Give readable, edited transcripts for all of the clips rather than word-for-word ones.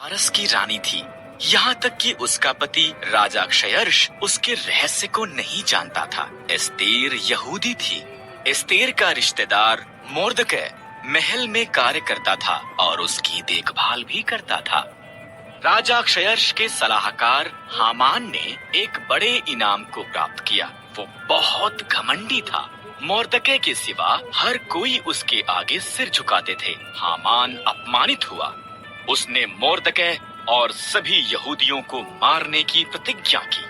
पारस की रानी थी। यहाँ तक कि उसका पति राजा क्षयर्ष उसके रहस्य को नहीं जानता था। एस्तेर यहूदी थी। एस्तेर का रिश्तेदार मोर्दकै महल में कार्य करता था और उसकी देखभाल भी करता था। राजा क्षयर्ष के सलाहकार हामान ने एक बड़े इनाम को प्राप्त किया। वो बहुत घमंडी था। मोर्दकै के सिवा हर कोई उसके आगे सिर झुकाते थे। हामान अपमानित हुआ। उसने मोर्दकै और सभी यहूदियों को मारने की प्रतिज्ञा की।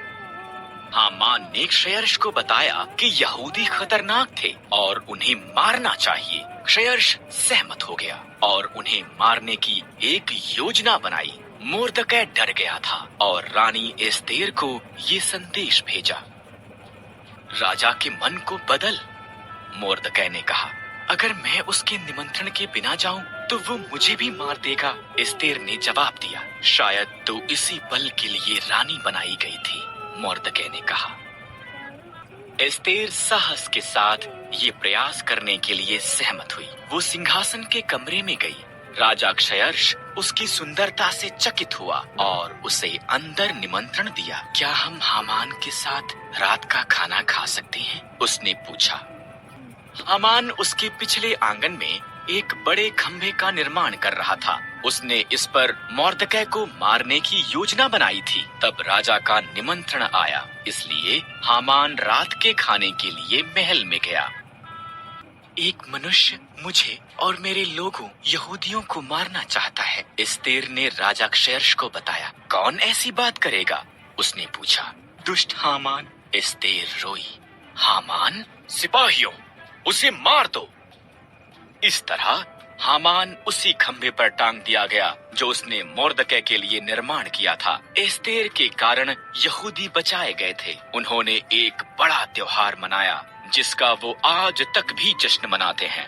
हामान ने क्षयर्ष को बताया कि यहूदी खतरनाक थे और उन्हें मारना चाहिए। क्षयर्ष सहमत हो गया और उन्हें मारने की एक योजना बनाई। मोर्दकै डर गया था और रानी एस्तेर को ये संदेश भेजा। राजा के मन को बदल। मोर्दकै ने कहा, अगर मैं उसके निमंत्रण के बिना जाऊं तो वो मुझे भी मार देगा। एस्तेर ने जवाब दिया, शायद तो इसी पल के लिए रानी बनाई गई थी। मोर्दकै ने कहा। एस्तेर साहस के साथ ये प्रयास करने के लिए सहमत हुई। वो सिंहासन के कमरे में गई। राजा क्षयर्ष उसकी सुंदरता से चकित हुआ और उसे अंदर निमंत्रण दिया। क्या हम हामान के साथ रात का खाना खा सकते हैं? उसने पूछा। हामान उसके पिछले आंगन में एक बड़े खंभे का निर्माण कर रहा था। उसने इस पर मोर्दकै को मारने की योजना बनाई थी। तब राजा का निमंत्रण आया, इसलिए हामान रात के खाने के लिए महल में गया। एक मनुष्य मुझे और मेरे लोगों यहूदियों को मारना चाहता है, एस्तेर ने राजा क्षयर्ष को बताया। कौन ऐसी बात करेगा? उसने पूछा। दुष्ट हामान, एस्तेर रोई। हामान, सिपाहियों, उसे मार दो। इस तरह हामान उसी खंभे पर टांग दिया गया जो उसने मोर्दकै के लिए निर्माण किया था। एस्तेर के कारण यहूदी बचाए गए थे। उन्होंने एक बड़ा त्योहार मनाया जिसका वो आज तक भी जश्न मनाते हैं।